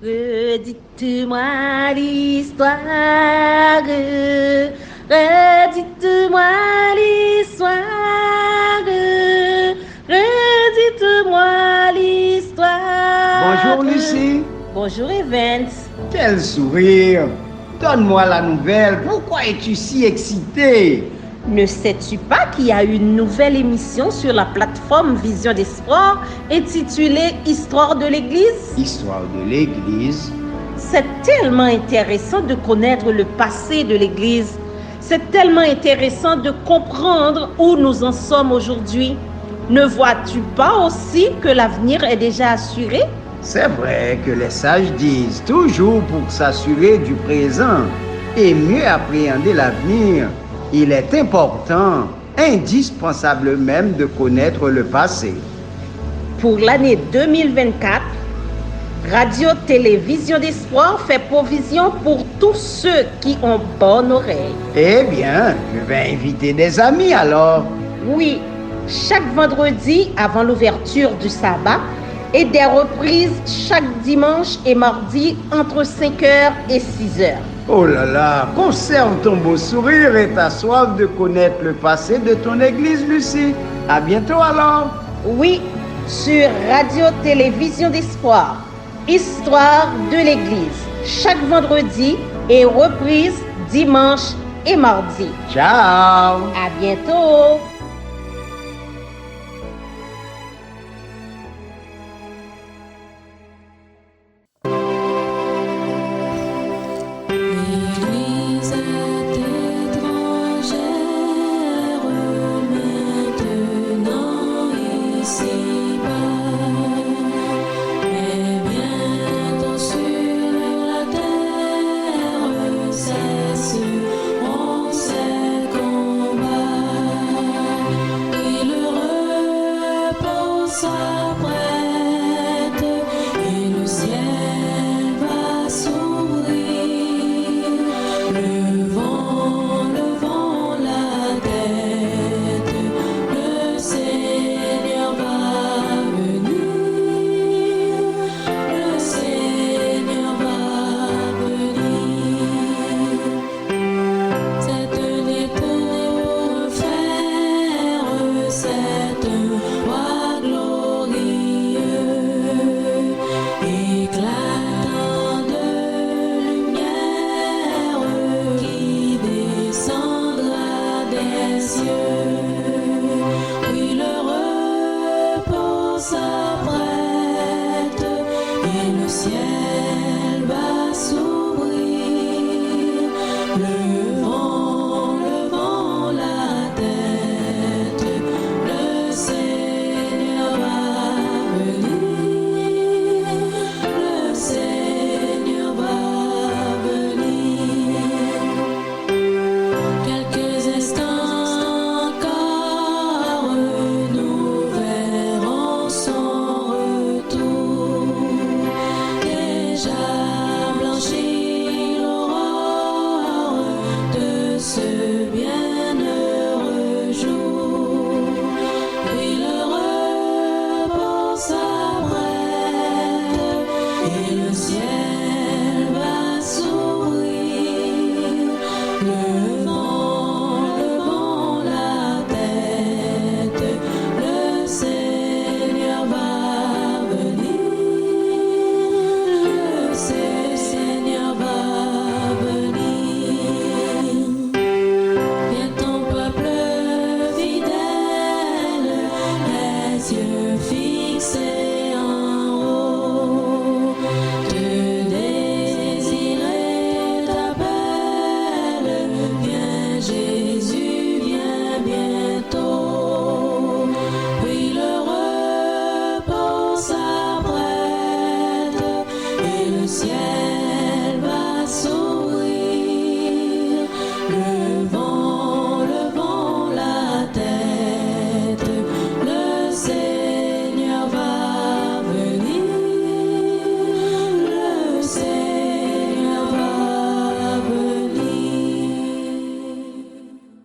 Redites-moi l'histoire, redites-moi l'histoire, redites-moi l'histoire. Bonjour Lucie. Bonjour Evans. Quel sourire. Donne-moi la nouvelle. Pourquoi es-tu si excitée? Ne sais-tu pas qu'il y a une nouvelle émission sur la plateforme Vision d'Espoir intitulée Histoire de l'Église? Histoire de l'Église? C'est tellement intéressant de connaître le passé de l'Église. C'est tellement intéressant de comprendre où nous en sommes aujourd'hui. Ne vois-tu pas aussi que l'avenir est déjà assuré? C'est vrai que les sages disent toujours pour s'assurer du présent et mieux appréhender l'avenir, il est important, indispensable même de connaître le passé. Pour l'année 2024, Radio-Télévision d'Espoir fait provision pour tous ceux qui ont bonne oreille. Eh bien, je vais inviter des amis alors. Oui, chaque vendredi avant l'ouverture du sabbat et des reprises chaque dimanche et mardi entre 5h et 6h. Oh là là, conserve ton beau sourire et ta soif de connaître le passé de ton église, Lucie. À bientôt alors. Oui, sur Radio-Télévision d'Espoir, Histoire de l'Église, chaque vendredi et reprise dimanche et mardi. Ciao. À bientôt.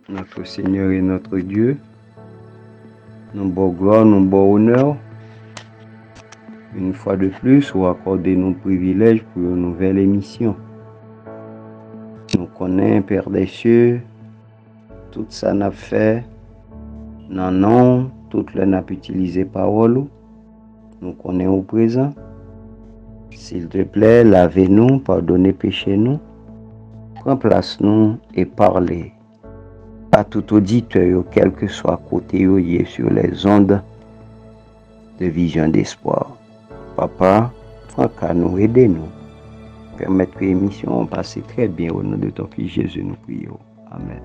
Notre Seigneur et notre Dieu, nous bon gloire, nous bon honneur. une fois de plus ou accorder nos privilèges pour une nouvelle émission. Nous connaissons, Père des cieux, tout ça n'a fait, non, tout le n'a utilisé parole, nous connaissons au présent. S'il te plaît, lavez-nous, pardonnez péché-nous, prends place nous et parlez à tout auditeur, quel que soit côté sur les ondes de vision d'espoir. Papa, prends qu'à nous, aidez-nous. Permettre que l'émission passe très bien au nom de ton Fils Jésus, nous prions. Amen.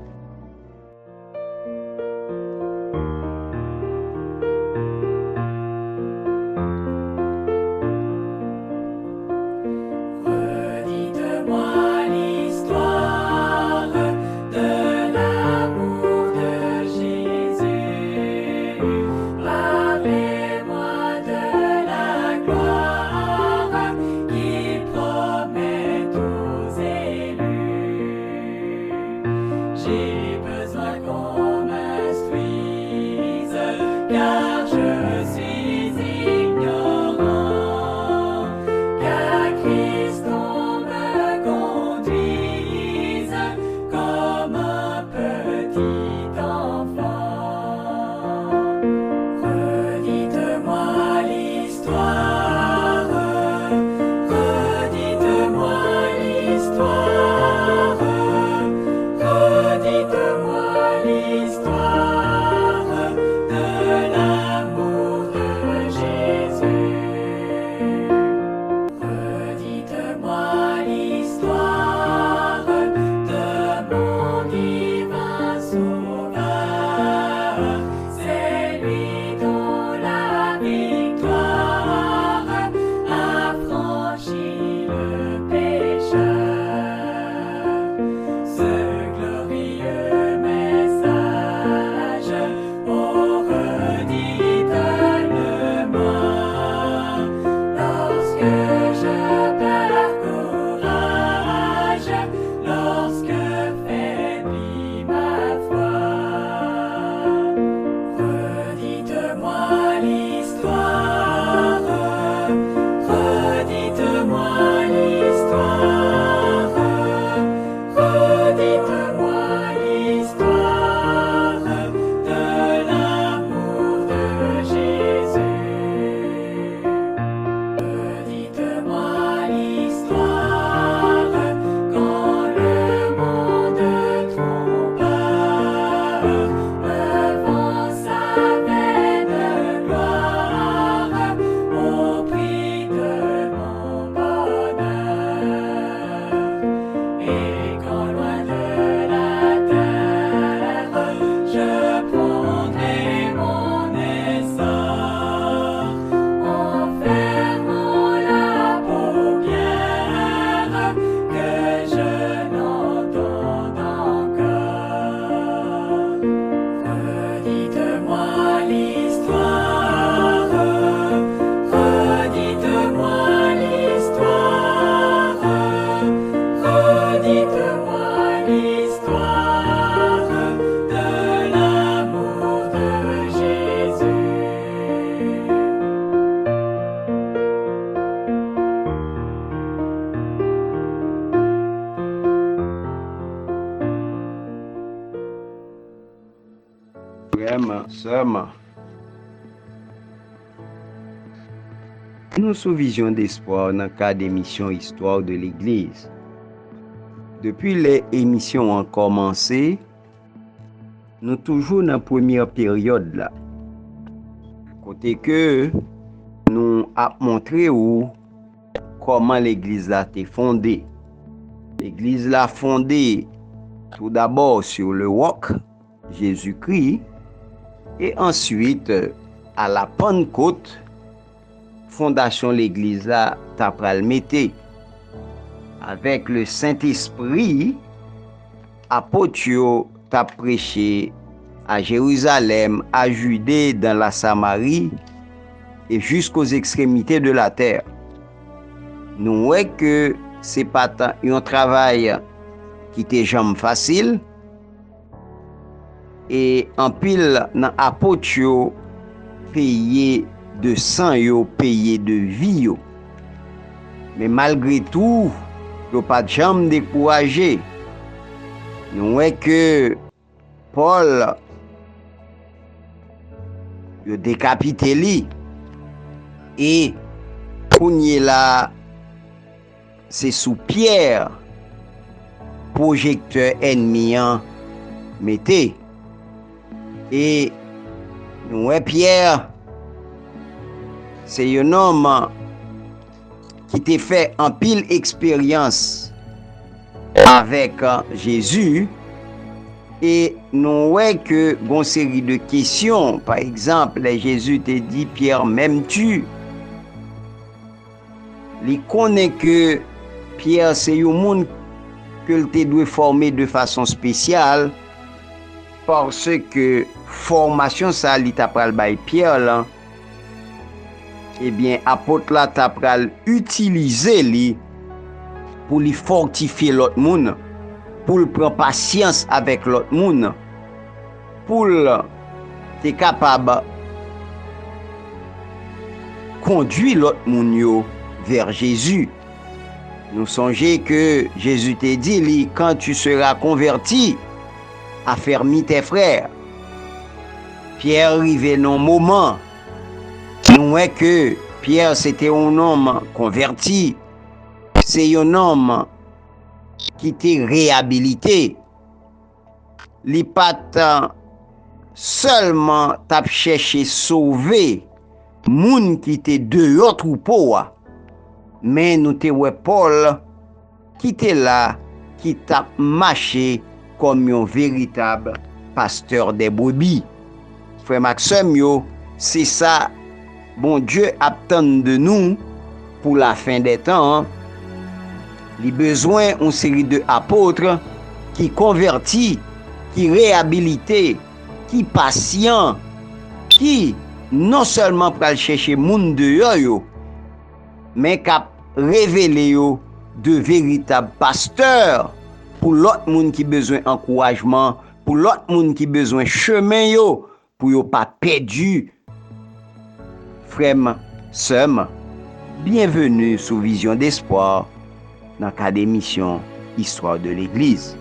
Seulement, nous sous vision d'espoir dans le cadre d'émission Histoire de l'Église. Depuis les émissions ont commencé, nous toujours dans la première période là. Côté que nous a montré comment l'Église a été fondée. L'Église l'a fondée tout d'abord sur le roc Jésus-Christ. Et ensuite, à la Pentecôte, fondation l'église là, t'as pral mette. Avec le Saint-Esprit, apôtre t'a prêché à Jérusalem, à Judée, dans la Samarie et jusqu'aux extrémités de la terre. Nous voyons que c'est pas un travail qui était jamais facile. Et en pile dans apôtre payé de sang yo payé de vie yo. Mais malgré tout, yo pas de jambe découragé. Nous voyons que Paul yo décapité li et kounye là c'est sous Pierre projecteur ennemi mettez et nous voyons Pierre c'est un homme qui t'a fait en pile expérience avec Jésus et nous voyons que une série de questions. Par exemple, Jésus te dit Pierre, m'aimes-tu? Il connaît que Pierre c'est un monde que te doit former de façon spéciale parce que formation ça li t'a pral bay Pierre là. Eh bien, apôtre là t'a pral utiliser li pour lui fortifier l'autre monde, pour le prendre patience avec l'autre monde, pour être capable conduire l'autre monde vers Jésus. Nous songeons que Jésus t'a dit, quand tu seras converti, affermis tes frères. Pierre arrivait dans un moment, nous voyons que Pierre c'était un homme converti, c'est un homme qui était réhabilité. Il pas seulement t'a cherché sauver moun qui était dehors troupeau, mais nous te ouais Paul qui était là, qui t'a marché comme un véritable pasteur des brebis. Frère Maxime, c'est ça, bon Dieu attend de nous pour la fin des temps. Les besoins une série de apôtres qui convertis, qui réhabilités, qui patients, qui non seulement pour chercher moun dehors, mais qui révéler de véritables pasteurs pour l'autre monde qui besoin encouragement, pour l'autre monde qui besoin chemin pour yo pas perdu. Frère, sœur, bienvenue sous Vision d'Espoir dans le cadre d'émission Histoire de l'Église.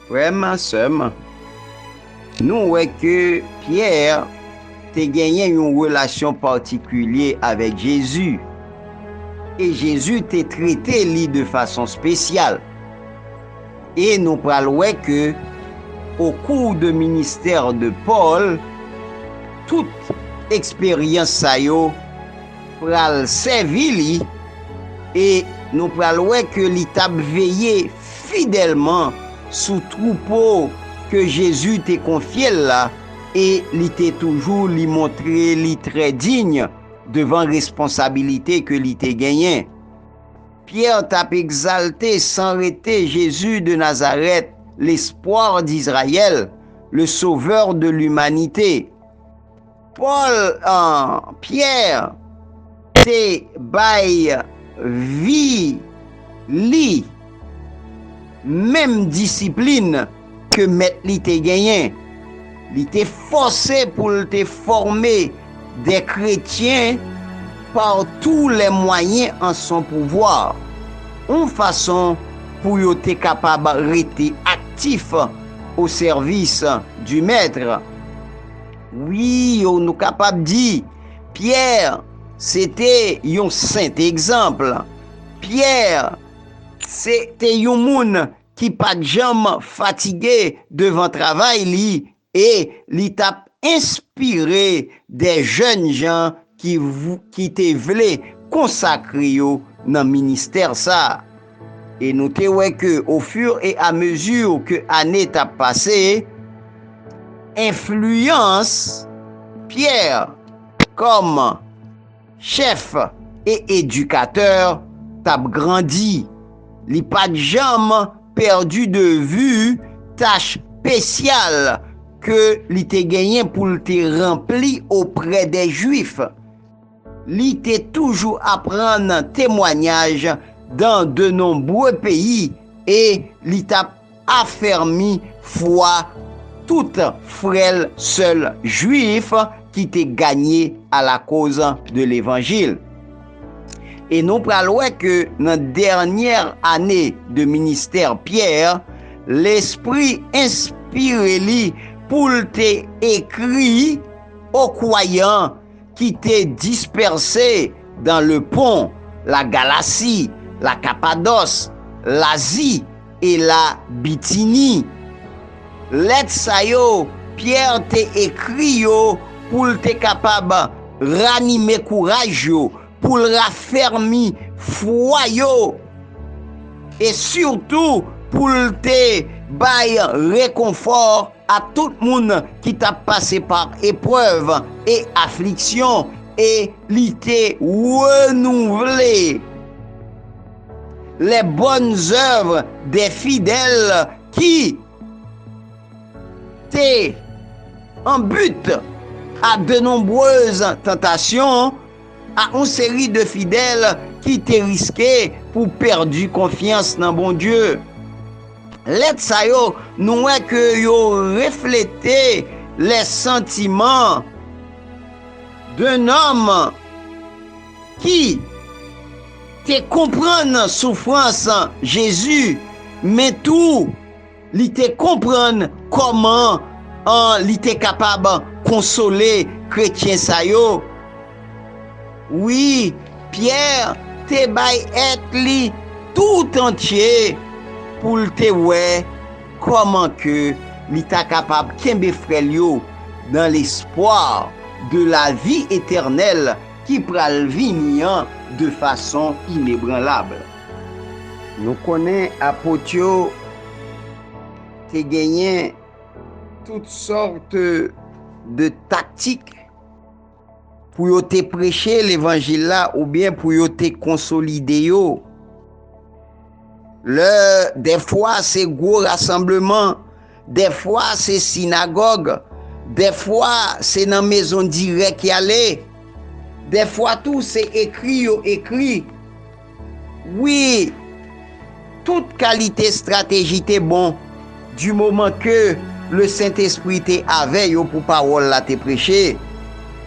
Vraiment, somme, nous voyons que Pierre a gagné une relation particulière avec Jésus. Et Jésus t'a traité lui de façon spéciale. Et nous parlons que au cours du ministère de Paul, toute expérience ça yo pral servi et nous parlons que l'état veillé fidèlement sous troupeau que Jésus t'a confié là et il était toujours lui montrer lui très digne devant responsabilité que il t'a gagné. Pierre t'a exalté sans arrêter Jésus de Nazareth, l'espoir d'Israël, le sauveur de l'humanité. Pierre te bail vie li même discipline que maître li te gagné. Il était forcé pour te former des chrétiens par tous les moyens en son pouvoir. Une façon pour être capable de rester actif au service du maître. Oui, on est capable de dire, Pierre, c'était un saint exemple. Pierre, c'était un monde qui pas jamais fatigué devant travail, et li t'a inspiré des jeunes gens qui te voulaient consacrer yo dans ministère ça. Et nous te ouais que au fur et à mesure que année t'a passé, influence Pierre comme chef et éducateur t'a grandi. Li pas jamais perdu de vue tâche spéciale que li te gagné pour te rempli auprès des Juifs. Li te toujours apprendre témoignage dans de nombreux pays et li t'a affermi foi toute frêle seul juif qui t'est gagné à la cause de l'évangile. Et nous parlons que dans la dernière année de ministère Pierre, l'Esprit inspiré lui pour te écrit aux croyants qui t'est dispersés dans le Pont, la Galatie, la Cappadoce, l'Asie et la Bithynie. Lettre sa yo, Pierre te écrit yo pour te capable ranimer courage yo, pour raffermir foi yo et surtout pour te bailler réconfort à tout le monde qui t'a passé par épreuve et affliction et li te renouvelé les bonnes œuvres des fidèles qui t'es en but à de nombreuses tentations, à une série de fidèles qui t'est risqué pour perdre confiance dans bon Dieu. Let sa yo nous que yo refléter les sentiments d'un homme qui te comprendre souffrance Jésus, mais tout li te comprendre comment li te capable consoler chrétien sa yo. Oui, Pierre te bay et li tout entier pour te ouais comment que li ta capable kembe frère yo dans l'espoir de la vie éternelle qui pral venir de façon inébranlable. Nous connaissons apôtre te gagné toutes sortes de tactiques pour te prêcher l'évangile là ou bien pour te consolider yo. Des fois c'est gros rassemblement, des fois c'est synagogue, des fois c'est dans maison directe y aller, des fois tout c'est écrit. Oui, toute qualité stratégique est bon du moment que le Saint-Esprit t'est avec yo pour parole là te prêcher.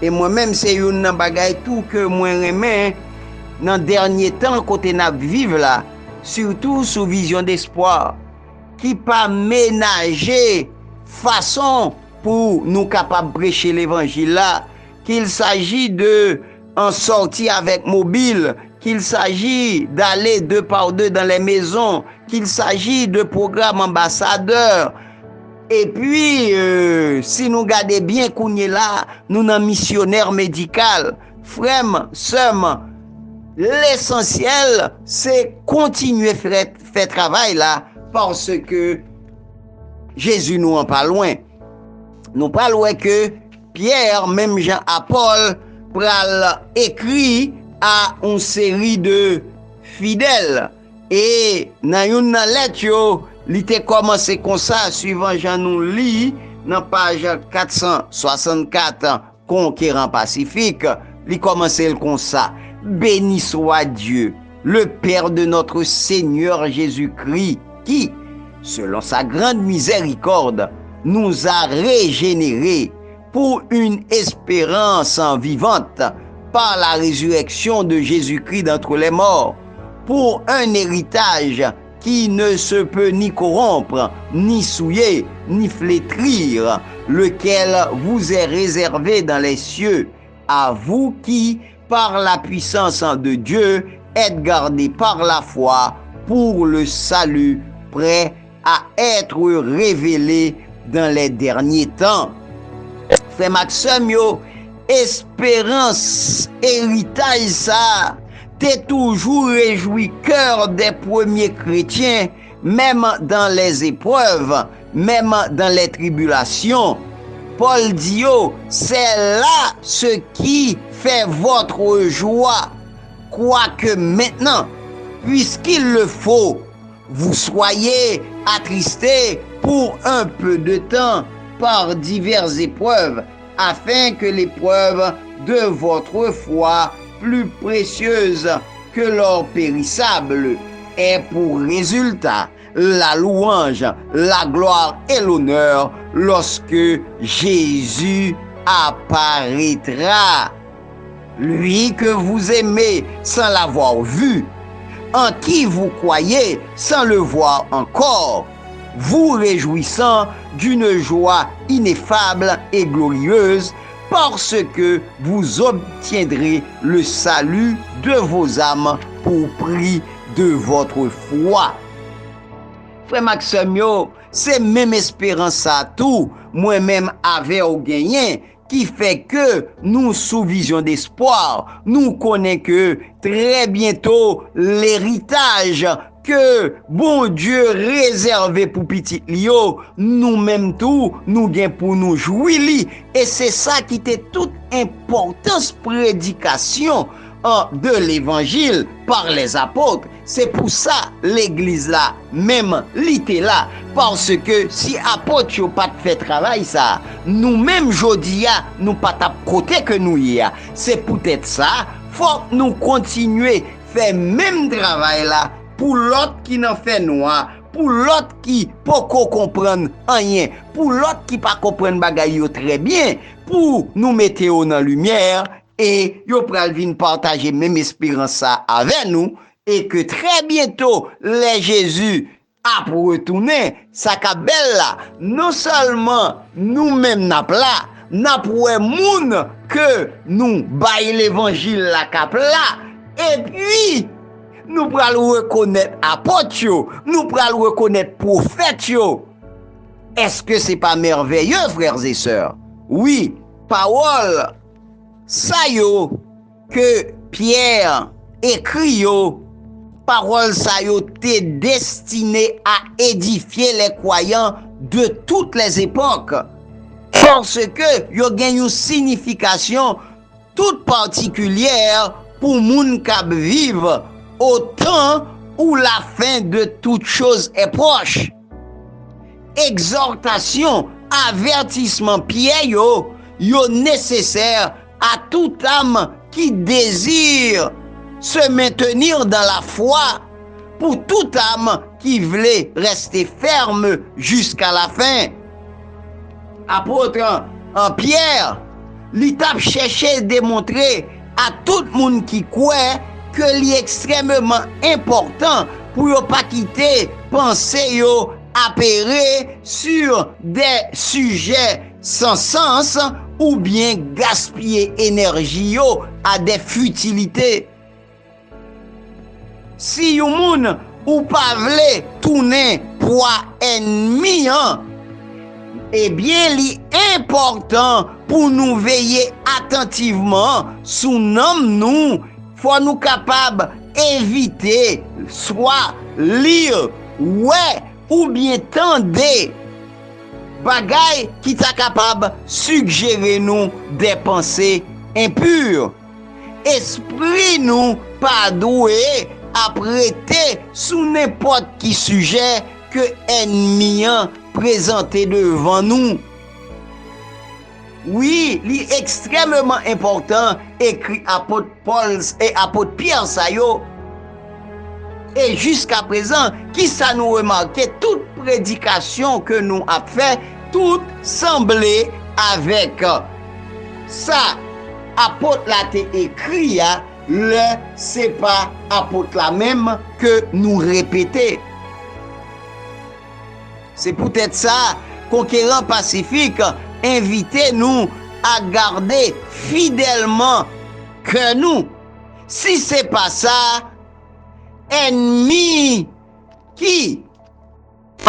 Et moi-même c'est une bagaille tout que moi remè dans dernier temps côté n'a vivre là, surtout sous vision d'espoir qui pas ménager façon pour nous capable prêcher l'évangile là, qu'il s'agit de en sortir avec mobile, qu'il s'agit d'aller deux par deux dans les maisons, qu'il s'agit de programmes ambassadeurs. Et puis, si nous regardons bien qu'on est là, nous sommes missionnaires médicaux, frères, sœurs, l'essentiel, c'est continuer à faire travail là, parce que Jésus nous en pas loin. Nous pas loin que Pierre, même Jean Paul, pral écrit à une série de fidèles. Et dans une lettre, il était commencé comme ça, suivant Jean nous lit, dans page 464, Conquérant Pacifique, il commençait comme ça. Béni soit Dieu, le Père de notre Seigneur Jésus-Christ, qui, selon sa grande miséricorde, nous a régénérés pour une espérance vivante par la résurrection de Jésus-Christ d'entre les morts, pour un héritage qui ne se peut ni corrompre, ni souiller, ni flétrir, lequel vous est réservé dans les cieux, à vous qui, par la puissance de Dieu, êtes gardés par la foi pour le salut, prêt à être révélé dans les derniers temps. Frère Maxime, yo, espérance, héritage ça, t'es toujours réjoui cœur des premiers chrétiens, même dans les épreuves, même dans les tribulations. Paul dit, c'est là ce qui fait votre joie, quoique maintenant, puisqu'il le faut, vous soyez attristés pour un peu de temps par diverses épreuves, afin que l'épreuve de votre foi, plus précieuse que l'or périssable, ait pour résultat la louange, la gloire et l'honneur lorsque Jésus apparaîtra. Lui que vous aimez sans l'avoir vu, en qui vous croyez sans le voir encore, vous réjouissant d'une joie ineffable et glorieuse, parce que vous obtiendrez le salut de vos âmes pour prix de votre foi. Frère Maxime, c'est même espérance à tout, moi-même avec au gagné, qui fait que nous, sous vision d'espoir, nous connaissons que très bientôt l'héritage que bon Dieu réservé pour petit Lio, nous-mêmes tout, nous gain pour nous jouir. Et c'est ça qui était toute importance prédication de l'évangile par les apôtres. C'est pour ça l'église là, même l'ité là, parce que si apôtres n'ont pas fait travail ça, nous-mêmes jodia, nous pas tap côté que nous y a. C'est peut-être ça, faut nous continuer faire même travail là pour l'autre qui n'en fait noir, pour l'autre qui pas comprendre rien, pour l'autre qui pas comprendre bagaille très bien, pour nous mettre en lumière et yo pral vinn partager même espérance ça avec nous. Et que très bientôt, les Jésus a pour retourner, ça belle là, non seulement nous-mêmes n'a là, n'a pour moun que nous baille l'évangile la cap là, et puis, nous pral reconnaître apôtres, nous pral reconnaître prophètes. Est-ce que c'est pas merveilleux, frères et sœurs? Oui, parole, ça yo, que Pierre écrit yo, parole ça yo t'est destiné à édifier les croyants de toutes les époques. Parce que yo gagne une signification toute particulière pour moun k'ap vivre au temps où la fin de toute chose est proche. Exhortation, avertissement, pied yo nécessaire à toute âme qui désire se maintenir dans la foi, pour toute âme qui voulait rester ferme jusqu'à la fin. Apôtre en Pierre, l'étape cherchait de démontrer à tout le monde qui croit que c'est extrêmement important pour ne pas quitter penser apérer sur des sujets sans sens ou bien gaspiller énergie à des futilités. Si yon moun ou pas vle tourner pour ennemi, eh bien, li important pour nous veiller attentivement sous nom nous, faut nous capables éviter soit lire, ouais, ou bien tendre bagay qui t'a capable suggérer nous des pensées impures. Esprit nous pas doué à prêter sous n'importe qui sujet que ennemi présenté devant nous. Oui, c'est extrêmement important, écrit apôtre Paul et apôtre Pierre Sayo. Et jusqu'à présent, qui ça nous remarque, toute prédication que nous a fait, tout semblait avec ça. Apôtre l'a écrit, c'est pas apôtre la même que nous répéter. C'est peut-être ça, Conquérant Pacifique, invitez-nous à garder fidèlement que nous. Si c'est pas ça, ennemi qui,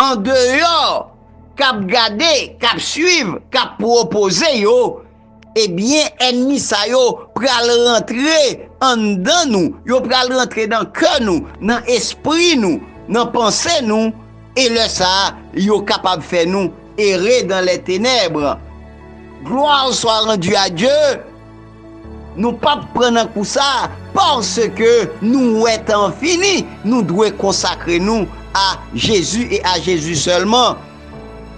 en dehors k'ap gade, k'ap suivre, k'ap propose yo, eh bien, ennemi sa yo pral rentre en dans nous, yo pral rentre dans cœur nous, dans esprit nous, dans pensée nous, et le ça, yo capable faire nous errer dans les ténèbres. Gloire soit rendue à Dieu. Nous pas prendre un coup ça parce que nous étant fini, nous devons consacrer nous à Jésus et à Jésus seulement.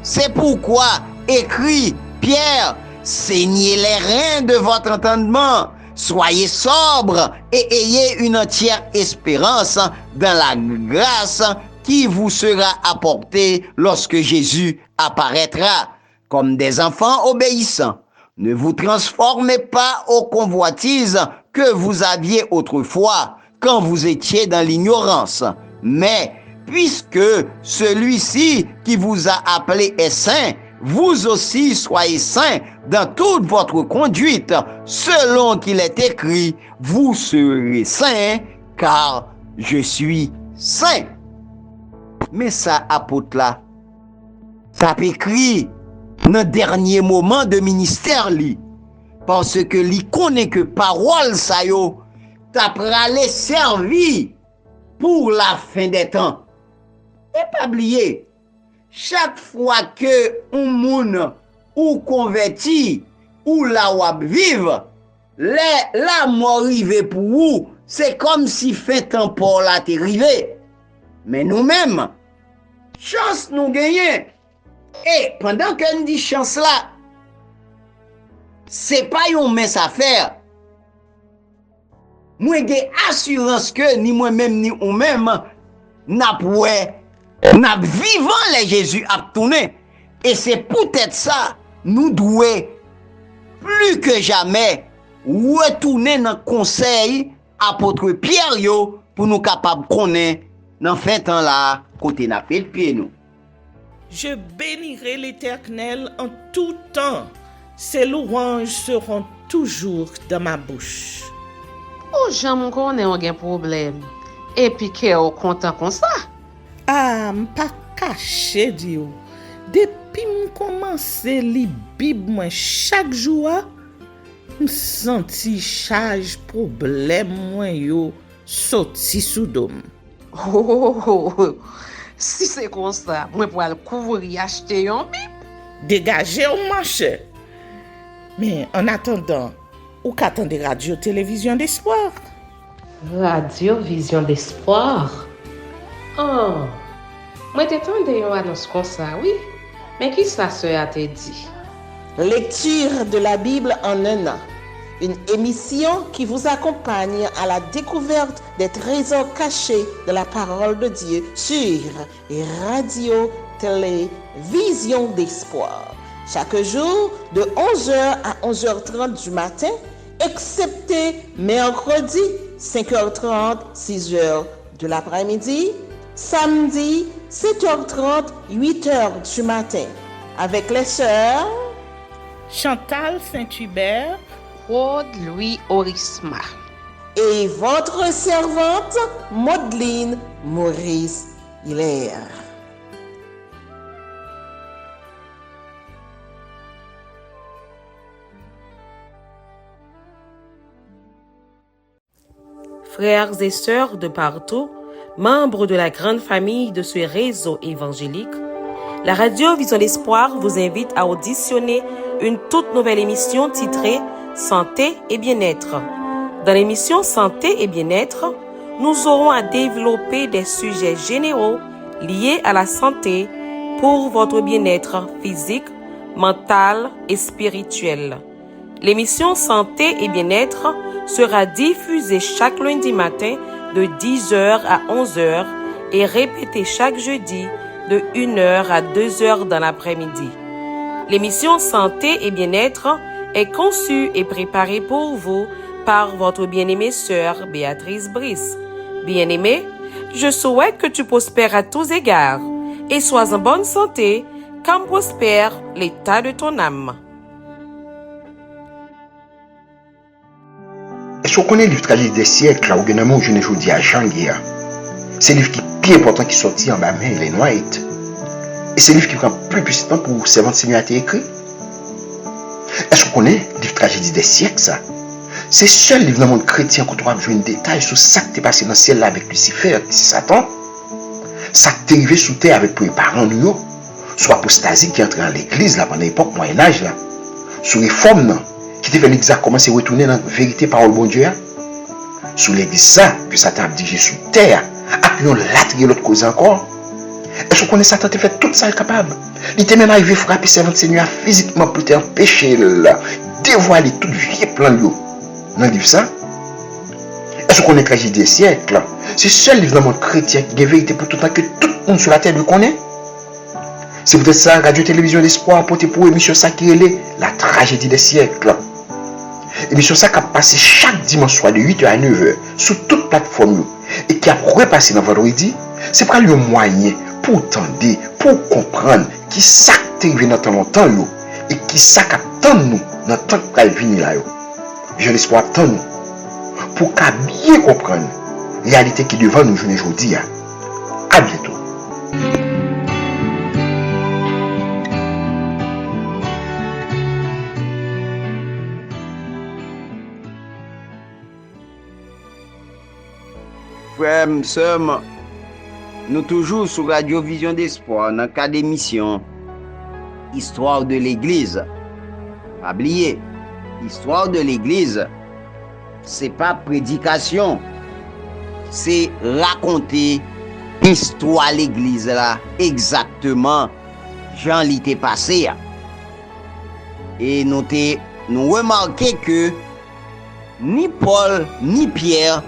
C'est pourquoi écrit Pierre, saignez les reins de votre entendement, soyez sobres et ayez une entière espérance dans la grâce qui vous sera apportée lorsque Jésus apparaîtra. Comme des enfants obéissants, ne vous transformez pas aux convoitises que vous aviez autrefois quand vous étiez dans l'ignorance, mais puisque celui-ci qui vous a appelé est saint, vous aussi soyez saints dans toute votre conduite, selon qu'il est écrit, vous serez saints, car je suis saint. Mais ça, apôtre là, ça écrit dans le dernier moment de ministère li, parce que li connaît que parole ça yo, t'a pralé servi pour la fin des temps. Et pas oublier, chaque fois que un moun ou converti ou la wap vive, la mort arrive pour vous, c'est comme si fin temps pour la t'est arrivé. Mais nous-mêmes, chance nous gagnons. Et pendant que nous dit chance là, c'est pas une mince affaire. Moi j'ai assurance que ni moi-même ni ou-même n'a vivant les Jésus à tourner. Et c'est peut-être ça nous devons plus que jamais retourner dans le conseil apôtre Pierre yo pour nous capables connaître dans fin temps là côté n'a fait le pied nous. Je bénirai l'Éternel en tout temps. Ses louanges seront toujours dans ma bouche. Oh, j'aime qu'on ait un problème. Et puis qu'elle est content comme ça. Ah, m'pas caché, Dio. Depuis m'commence li Bible moi chaque jour, m'senti charge problème moi yo sorti sous dôme. Oh. Si c'est comme ça, moi pour aller couvrir acheter un Bible. Dégagez au marché. Mais en attendant, ou qu'attendez radio-télévision d'espoir? Radio Vision d'Espoir? Oh, moi t'attendais une annonce comme ça, oui. Mais qui ça a te dit? Lecture de la Bible en un an. Une émission qui vous accompagne à la découverte des trésors cachés de la parole de Dieu sur Radio Télévision d'Espoir. Chaque jour de 11h à 11h30 du matin, excepté mercredi 5h30, 6h de l'après-midi, samedi 7h30, 8h du matin, avec les sœurs Chantal Saint-Hubert, Claude Louis Orisma et votre servante Maudeline Maurice Hilaire. Frères et sœurs de partout, membres de la grande famille de ce réseau évangélique, la radio Vision d'Espoir vous invite à auditionner une toute nouvelle émission titrée Santé et bien-être. Dans l'émission Santé et bien-être, nous aurons à développer des sujets généraux liés à la santé pour votre bien-être physique, mental et spirituel. L'émission Santé et bien-être sera diffusée chaque lundi matin de 10h à 11h et répétée chaque jeudi de 1h à 2h dans l'après-midi. L'émission Santé et bien-être est conçue et préparée pour vous par votre bien-aimée sœur Béatrice Brice. Bien-aimée, je souhaite que tu prospères à tous égards et sois en bonne santé, comme prospère l'état de ton âme. Est-ce qu'on connaît le livre Tragédie des siècles, là, où finalement, je ne dis à Jean Guia? C'est le livre qui est plus important qui sortit en bas, mais Ellen White. Et c'est le livre qui prend plus puissant pour servant de Seigneur a été écrit. Est-ce qu'on connaît le livre Tragédie des siècles, ça? C'est seul livre dans le monde chrétien qu'on doit jouer un détail sur ça qui est passé dans le ciel là avec Lucifer, c'est Satan. Ça qui est arrivé sous terre avec les parents nous, soit apostasie qui est entré dans l'église là pendant l'époque Moyen-Âge là. Sous les formes qui te fait exactement se retourner dans la vérité parole bon Dieu. Sous l'église ça, que Satan a dirigé sous terre, appuyons l'autre et l'autre cause encore. Est-ce qu'on connaît Satan te fait tout ça capable? Il était même arrivé frapper servant de Seigneur physiquement pour t'empêcher là, dévoiler tout vieux plan de dans le livre ça. Est-ce qu'on connaît Tragédie des siècles? C'est seul livre dans le monde chrétien qui a vérité pour tout le temps que tout le monde sur la terre le connaît. C'est peut-être ça, Radio-Télévision d'Espoir, porté pour émission ça qui est la Tragédie des siècles. Émission ça qui a passé chaque dimanche soir de 8h à 9h sur toute plateforme et qui a repassé dans vendredi. C'est pas le moyen pour entendre, pour comprendre qui ça qui est arrivé dans ton temps et qui ça qui attend nous dans le temps qui va venir là. Je l'espère attendre nous pour qu'à bien comprendre la réalité qui est devant nous aujourd'hui. À bientôt. Frères, sœurs, nous toujours sur Radio Vision d'Espoir, dans le cadre d'émission Histoire de l'Église. Pas oublier, Histoire de l'Église, c'est pas prédication, c'est raconter l'histoire de l'Église là, exactement, Jean l'était passé. Et nous remarqué que ni Paul ni Pierre,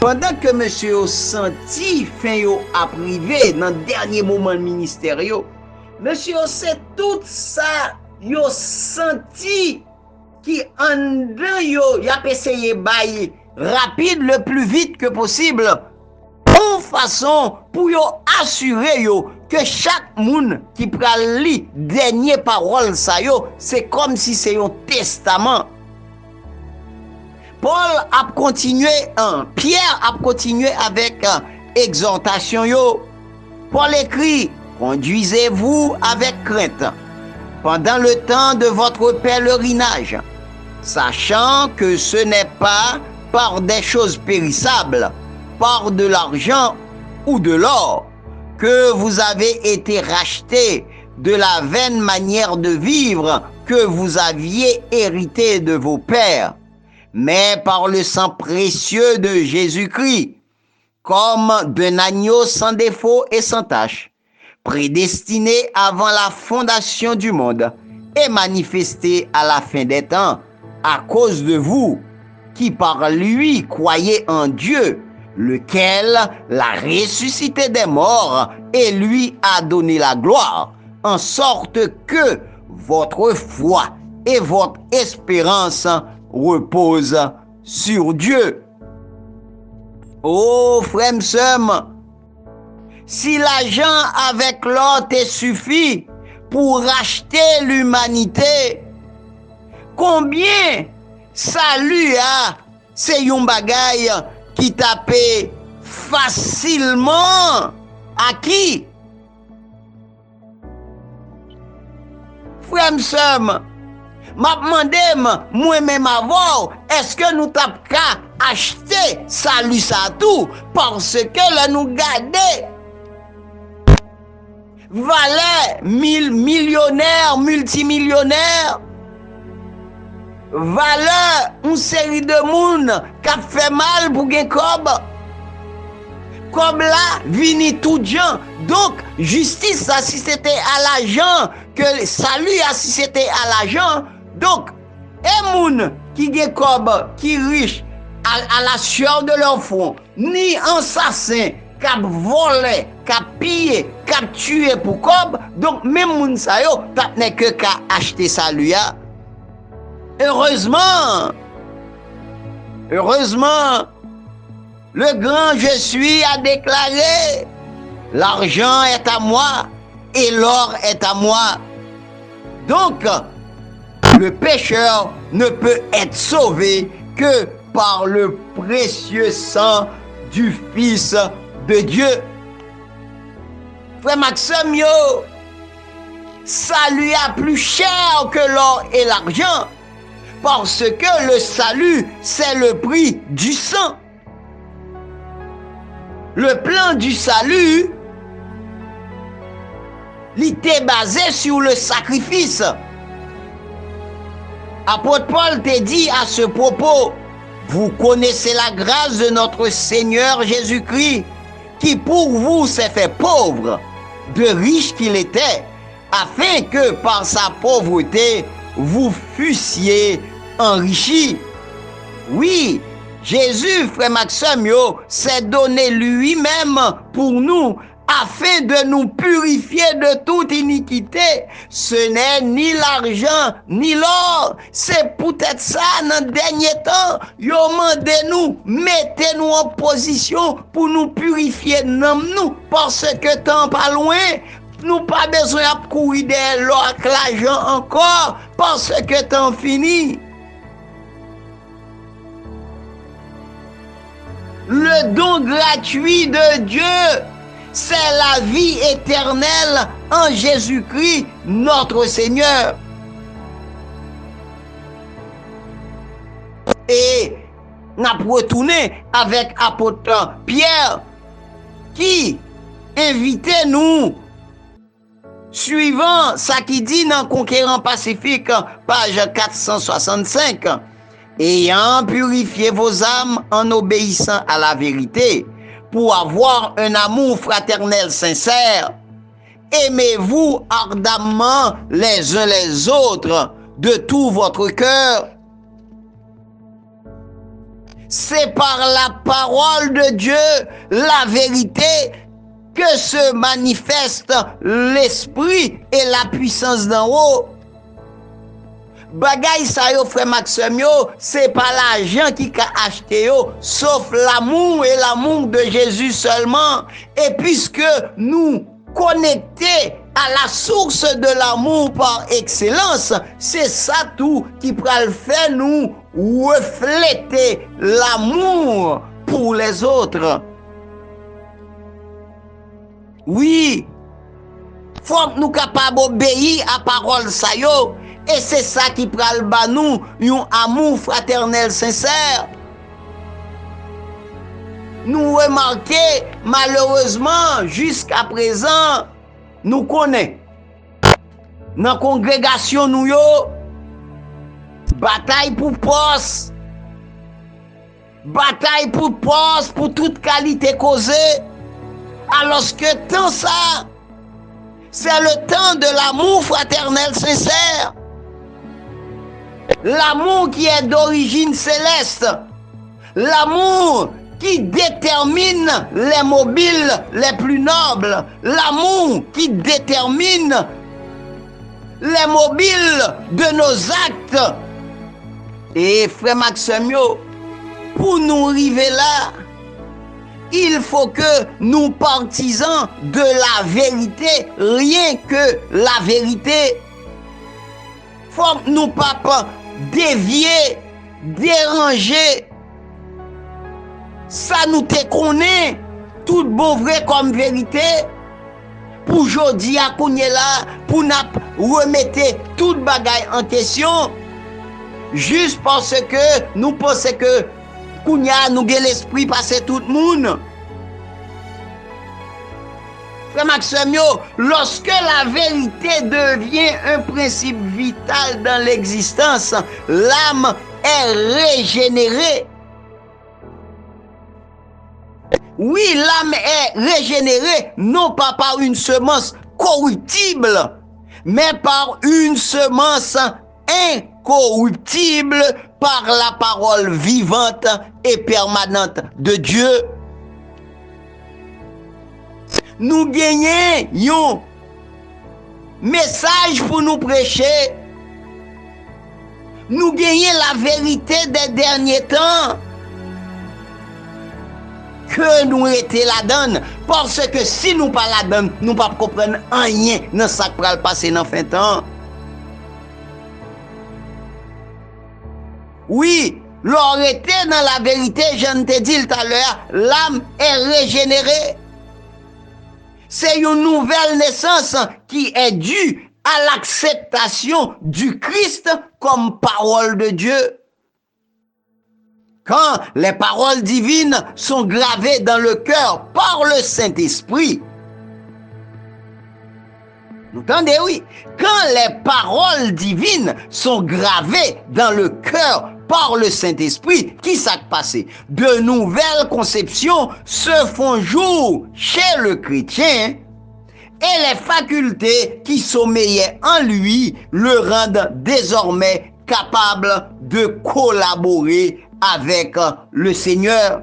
pendant que monsieur senti fin yo a privé dans le dernier moment de ministère, monsieur c'est tout ça, yo senti qui en dedans yo y a essayé bailler rapide le plus vite que possible en façon pour yo assurer yo que chaque monde qui pral li dernier parole ça yo c'est comme si c'est un testament. Paul a continué, Pierre a continué avec exhortation yo. Paul écrit, conduisez-vous avec crainte pendant le temps de votre pèlerinage, sachant que ce n'est pas par des choses périssables, par de l'argent ou de l'or, que vous avez été rachetés de la vaine manière de vivre que vous aviez hérité de vos pères, mais par le sang précieux de Jésus-Christ, comme d'un agneau sans défaut et sans tache, prédestiné avant la fondation du monde et manifesté à la fin des temps, à cause de vous, qui par lui croyez en Dieu, lequel l'a ressuscité des morts et lui a donné la gloire, en sorte que votre foi et votre espérance repose sur Dieu. Oh, frères, sœurs, si l'argent avec l'or te suffit pour racheter l'humanité, combien salut c'est un bagay qui tape facilement à qui? Frères, sœurs, m'a demandé moi-même avant, est-ce que nous t'avons qu'à acheter salut ça tout parce que là nous garder valait millionnaire, multimillionnaire, valait une série de monde qui a fait mal pour gen cob. Comme là, vini tout gens. Donc, justice, ça, si c'était à l'argent, que salut, si c'était à l'argent. Donc, et moun qui gen cob, qui riche, à la sueur de leur front, ni assassin, qui a volé, qui a pillé, qui a tué pour cob. Donc, même moun sa yo, t'as n'est que qu'à acheter salut. Heureusement, le grand je suis a déclaré, l'argent est à moi et l'or est à moi. Donc, le pécheur ne peut être sauvé que par le précieux sang du Fils de Dieu. Frère Maxime, ça lui a plus cher que l'or et l'argent, parce que le salut, c'est le prix du sang. Le plan du salut, il était basé sur le sacrifice. Apôtre Paul te dit à ce propos, vous connaissez la grâce de notre Seigneur Jésus-Christ, qui pour vous s'est fait pauvre, de riche qu'il était, afin que par sa pauvreté, vous fussiez enrichis. Oui, Jésus, frère Maxime, s'est donné lui-même pour nous, afin de nous purifier de toute iniquité. Ce n'est ni l'argent, ni l'or. C'est peut-être ça, dans le dernier temps, yo mandé nous, mettez-nous en position pour nous purifier nous, parce que temps pas loin, nous pas besoin de courir de l'or avec l'argent encore, parce que temps fini. Le don gratuit de Dieu, c'est la vie éternelle en Jésus-Christ, notre Seigneur. Et nous avons retourné avec l'apôtre Pierre qui invitait nous, suivant ça qui dit dans Conquérant Pacifique, page 465, ayant purifié vos âmes en obéissant à la vérité, pour avoir un amour fraternel sincère, aimez-vous ardemment les uns les autres de tout votre cœur. C'est par la parole de Dieu, la vérité, que se manifeste l'esprit et la puissance d'en haut. Bagay sa yo, frère Maxime, c'est pas l'argent qui a acheté yo, sauf l'amour et l'amour de Jésus seulement. Et puisque nous connectés à la source de l'amour par excellence, c'est ça tout qui pourra le faire nous refléter l'amour pour les autres. Oui, faut que nous capables d'obéir à parole sa yo. Et c'est ça qui pral ba nous un amour fraternel sincère. Nous remarquons malheureusement jusqu'à présent, nous connaissons dans la congrégation nous yo, bataille pour poste, pour toute qualité causée, alors que tant ça, c'est le temps de l'amour fraternel sincère. L'amour qui est d'origine céleste. L'amour qui détermine les mobiles les plus nobles. L'amour qui détermine les mobiles de nos actes. Et frère Maxime, pour nous arriver là, il faut que nous partisans de la vérité, rien que la vérité. Faut que nous pas dévier, déranger. Ça nous te connaît, tout bon vrai comme vérité. Pour aujourd'hui à Kounye là, pour nous remettre toute bagaille en question, juste parce que nous pensons que Kounya nous avons l'esprit passer tout le monde. Frère Maxime, lorsque la vérité devient un principe vital dans l'existence, l'âme est régénérée. Oui, l'âme est régénérée, non pas par une semence corruptible, mais par une semence incorruptible, par la parole vivante et permanente de Dieu. Nous gagnons un message pour nous prêcher. Nous gagnons la vérité des derniers temps. Que nous étions là-dedans. Parce que si nous pas là-dedans, nous ne pouvons pas comprendre rien dans ce qui va passer dans fin de temps. Oui, l'on était dans la vérité, je ne te dis tout à l'heure, l'âme est régénérée. C'est une nouvelle naissance qui est due à l'acceptation du Christ comme parole de Dieu. Quand les paroles divines sont gravées dans le cœur par le Saint-Esprit, vous entendez, oui? Quand les paroles divines sont gravées dans le cœur par le Saint-Esprit, qui s'est passé? De nouvelles conceptions se font jour chez le chrétien et les facultés qui sommeillaient en lui le rendent désormais capable de collaborer avec le Seigneur.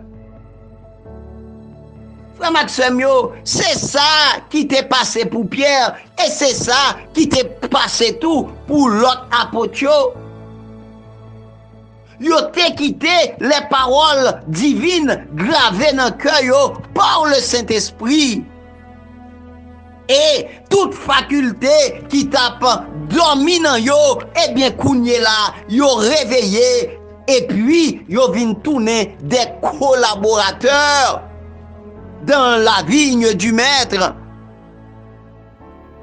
Frère Maxime, c'est ça qui t'est passé pour Pierre et c'est ça qui t'est passé tout pour l'autre apôtre. Yo t'es quitté les paroles divines gravées dans le cœur par le Saint-Esprit. Et toute faculté qui tape dormi dans yo, eh bien kounye là, yo réveillé et puis yo vinn tourner des collaborateurs dans la vigne du maître.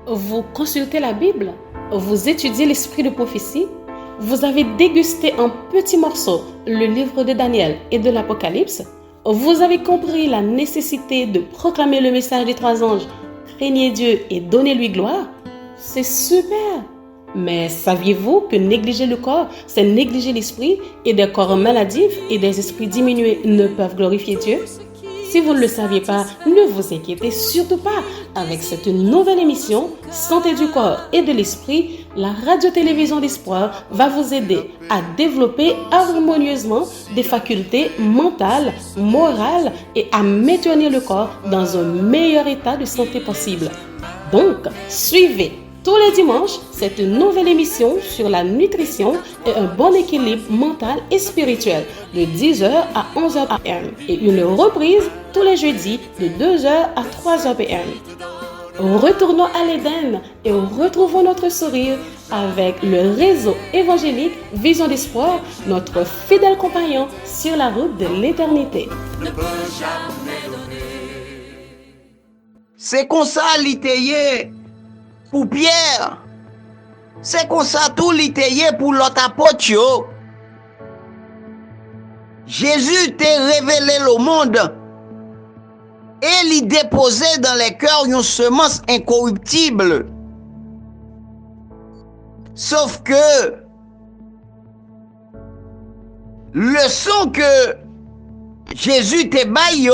Vous consultez la Bible, vous étudiez l'esprit de prophétie, vous avez dégusté en petits morceaux le livre de Daniel et de l'Apocalypse, vous avez compris la nécessité de proclamer le message des 3 anges, craignez Dieu et donnez-lui gloire. C'est super! Mais saviez-vous que négliger le corps, c'est négliger l'esprit et des corps maladifs et des esprits diminués ne peuvent glorifier Dieu? Si vous ne le saviez pas, ne vous inquiétez surtout pas. Avec cette nouvelle émission, Santé du corps et de l'esprit, la radio-télévision d'espoir va vous aider à développer harmonieusement des facultés mentales, morales et à maintenir le corps dans un meilleur état de santé possible. Donc, suivez tous les dimanches cette nouvelle émission sur la nutrition et un bon équilibre mental et spirituel de 10h à 11h p.m. et une reprise tous les jeudis de 2h à 3h p.m. Retournons à l'Éden et retrouvons notre sourire avec le réseau évangélique Vision d'Espoir, notre fidèle compagnon sur la route de l'éternité. C'est comme ça l'itayé pour Pierre. C'est comme ça tout l'itayé pour l'autre apôtre. Jésus t'a révélé le monde et l'y déposé dans les cœurs une semence incorruptible. Sauf que leçon que Jésus te baille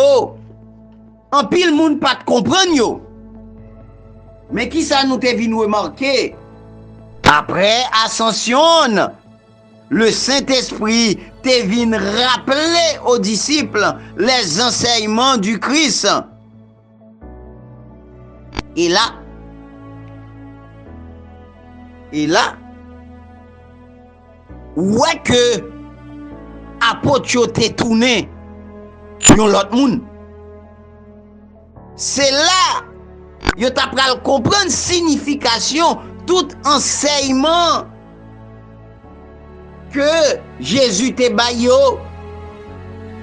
en pile monde pas comprendre yo. Mais qui ça nous te venu remarquer? Après ascension, le Saint-Esprit te venu rappeler aux disciples les enseignements du Christ. Et là, ouais que apôtre te tourné sur l'autre monde. C'est là yo t'a pral comprendre signification tout enseignement que Jésus te bayo.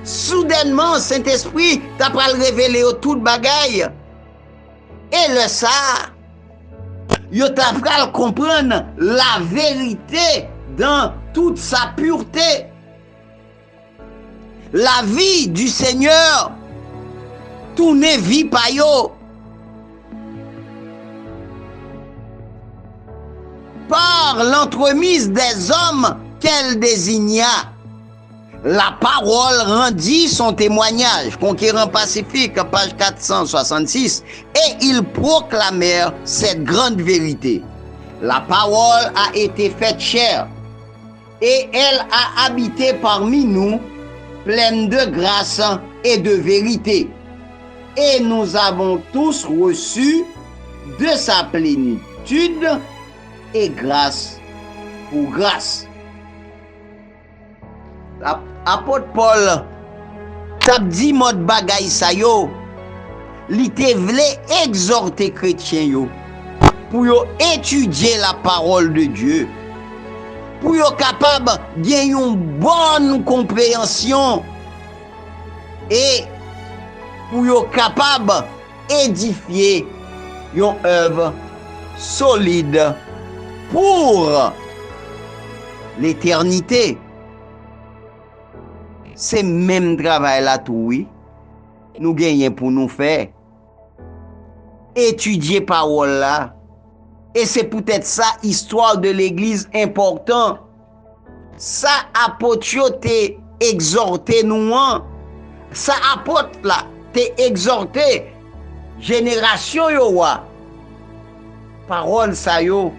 Soudainement Saint-Esprit t'a pral révéler tout bagaille. Et le ça yo t'a pral comprendre la vérité dans toute sa pureté. La vie du Seigneur tourner vie pa yo. Par l'entremise des hommes qu'elle désigna, la parole rendit son témoignage, Conquérant Pacifique, page 466, et ils proclamèrent cette grande vérité. La parole a été faite chair, et elle a habité parmi nous, pleine de grâce et de vérité. Et nous avons tous reçu de sa plénitude et grâce pour grâce. Apôtre Paul t'a dit mode bagay sa yo, li te vle exhorter chrétien yo pour yo étudier la parole de Dieu, pour yo capable gagner une bonne compréhension et pour yo capable édifier une œuvre solide pour l'éternité. C'est même travail là tout, oui. Nous gagnons pour nous faire. Étudier parole là. Et c'est peut-être ça, histoire de l'église important. Ça apôtre t'es exhorté nous. Ça apôtre là, t'es exhorté. Génération yo wa. Parole ça yo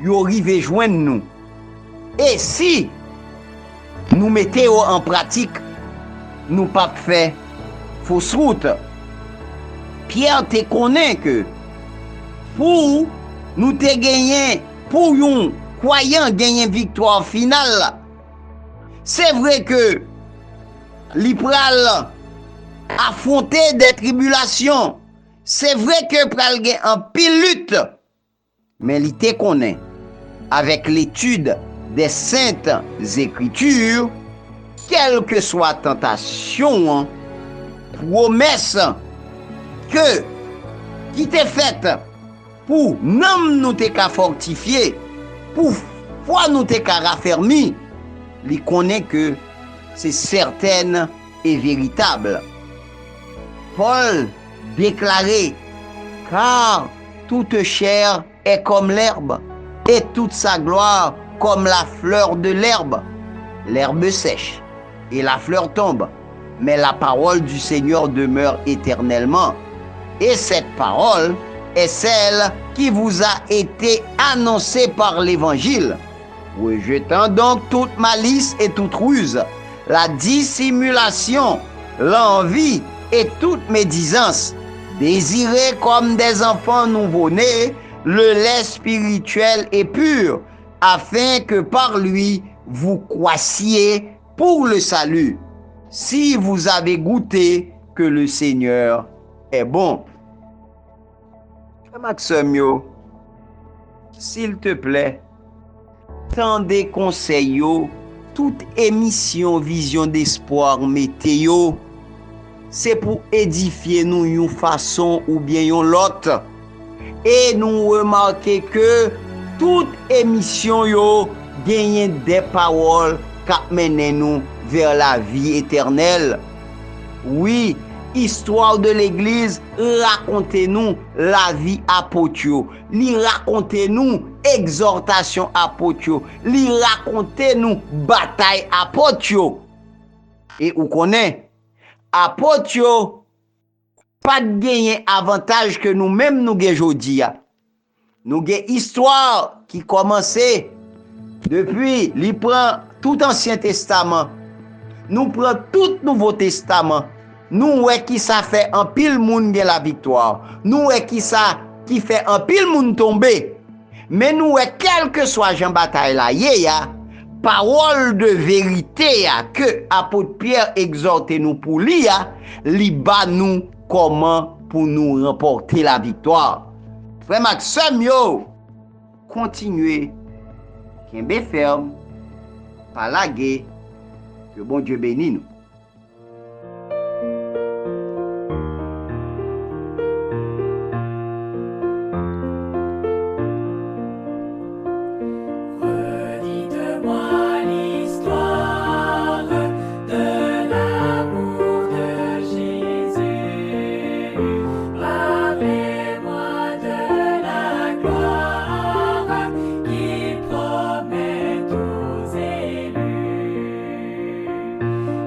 rive joindre nous. Et si nous mettons en pratique, nous pas fait fausse route. Pierre te connaît que pour nous te gagner, pour yon croyant gagner victoire finale, c'est vrai que l'ipral affronter des tribulations, c'est vrai que pral gen en pile lutte, mais il te connaît avec l'étude des saintes écritures, quelle que soit tentation, promesse que qui t'est faite pour nous te ka fortifier, pour foi nous te ka raffermi, il connaît que c'est certaine et véritable. Paul déclarait, car toute chair est comme l'herbe, et toute sa gloire comme la fleur de l'herbe. L'herbe sèche, et la fleur tombe, mais la parole du Seigneur demeure éternellement. Et cette parole est celle qui vous a été annoncée par l'Évangile. Rejetant donc toute malice et toute ruse, la dissimulation, l'envie et toute médisance, désirez comme des enfants nouveau-nés le lait spirituel et pur, afin que par lui vous croissiez pour le salut, si vous avez goûté que le Seigneur est bon. Maxime, s'il te plaît, tendez conseil, toute émission Vision d'Espoir météo, c'est pour édifier nous une façon ou bien une l'autre. Et nous remarquons que toute émission gagne des paroles qui mènent nous vers la vie éternelle. Oui, histoire de l'église, racontez-nous la vie apôtre, li racontez-nous exhortation apôtre, li racontez-nous bataille apôtre. Et vous connaissez, apôtre pas de gagner avantage que nous-mêmes nous gagnons aujourd'hui. Nous avons une histoire qui commençait depuis, il prend tout Ancien Testament, nous prenons tout Nouveau Testament, nous ouais qui ça fait un pile monde gagne la victoire, nous ouais qui ça qui fait un pile monde tomber, mais nous ouais quel que soit Jean bataille là, parole de vérité que apôtre Pierre exhorte nous pour lire, li ba nous comment pour nous remporter la victoire. Frère Maxime, continuez, kembe ferme, pas laguer, que bon Dieu bénisse nous.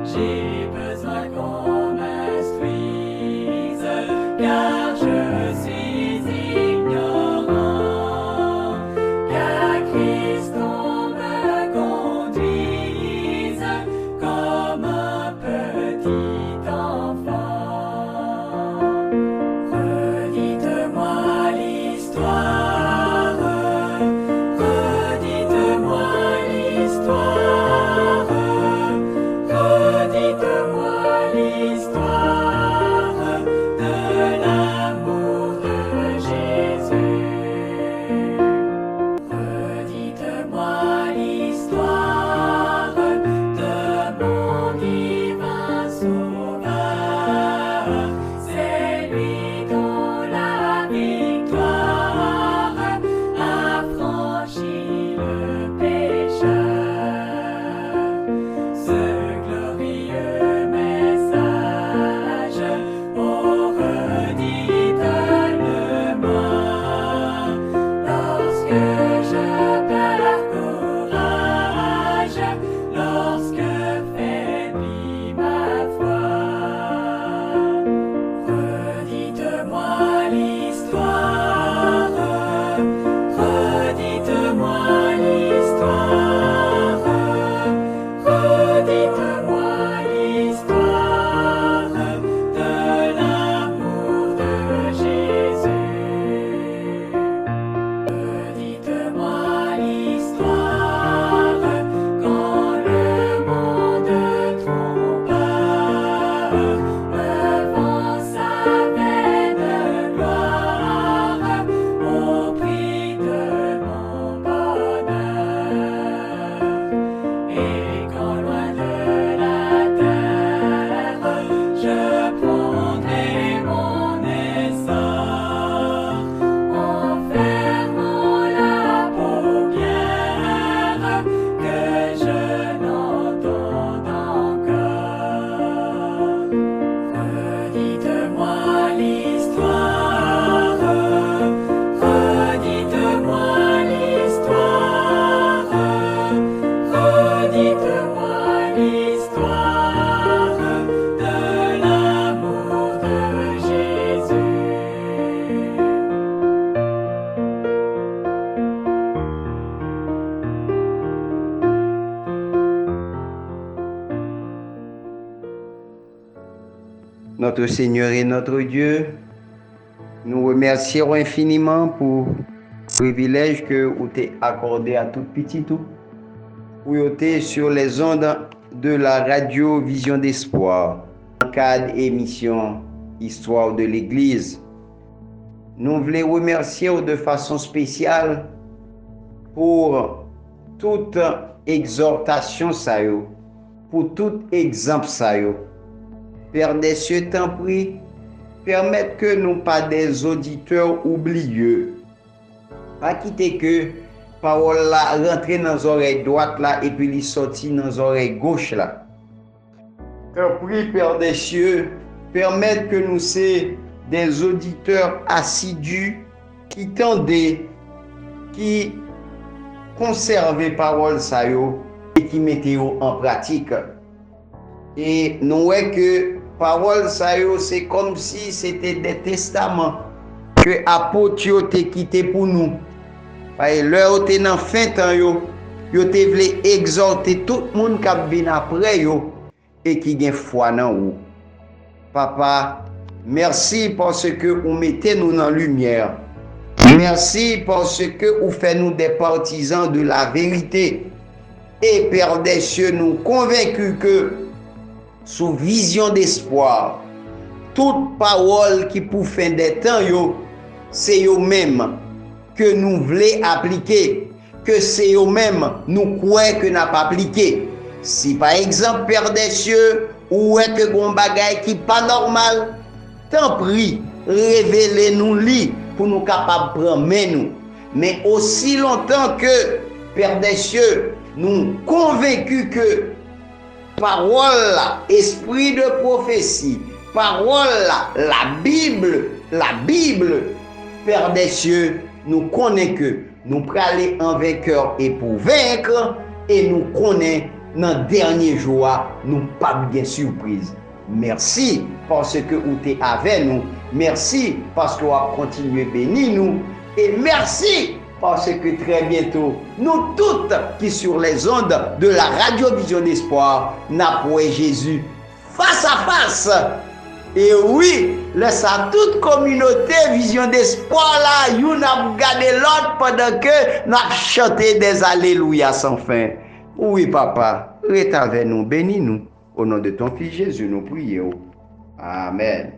Jésus. Notre Seigneur et notre Dieu, nous remercions infiniment pour le privilège que vous t'avez accordé à tout petit tout, pour être sur les ondes de la radio Vision d'Espoir, en cadre émission Histoire de l'Église. Nous voulons remercier de façon spéciale pour toute exhortation, pour tout exemple. Père des cieux, t'en prie, permette que nous pas des auditeurs oublieux. Pas quitter que parole là rentre dans les oreilles droites là et puis les sortit dans les oreilles gauches là. T'en prie, Père des cieux, permette que nous soyons des auditeurs assidus qui tendaient, qui conservaient parole ça et qui mettaient en pratique. Et nous voyons que parole ça c'est comme si c'était des testaments que apôtres t'ont quitté pour nous. Parce l'heure t'es dans fin temps yo te voulait exhorter tout le monde qui vient après yo et qui gagne foi dans vous. Papa, merci parce que vous mettez nous dans la lumière. Merci parce que vous faites nous des partisans de la vérité. Et Père des cieux, nous convaincus que sous vision d'espoir, toute parole qui pour fin des temps, c'est eux-mêmes que nous voulons appliquer, que c'est eux-mêmes nous croyons que nous n'avons pas appliqué. Si par exemple, Père des cieux, ou est que gon bagay qui pas normal, tant prie, révélez-nous li pour nous capables de prendre nous. Mais aussi longtemps que, Père des cieux, nous convaincus que parole, esprit de prophétie, parole, la Bible, Père des cieux, nous connaissons que nous prenons aller en vainqueur et pour vaincre, et nous connaissons dans le dernier jour, nous pas bien surprise. Merci parce que vous êtes avec nous. Merci parce que vous continuez à bénir nous. Et merci parce que très bientôt, nous toutes qui sur les ondes de la radio Vision d'Espoir, n'avons Jésus face à face. Et oui, laisse à toute communauté Vision d'Espoir là, vous n'avez gardé l'autre pendant que nous avons chanté des alléluia sans fin. Oui, papa, reste avec nous, bénis-nous. Au nom de ton Fils Jésus, nous prions. Amen.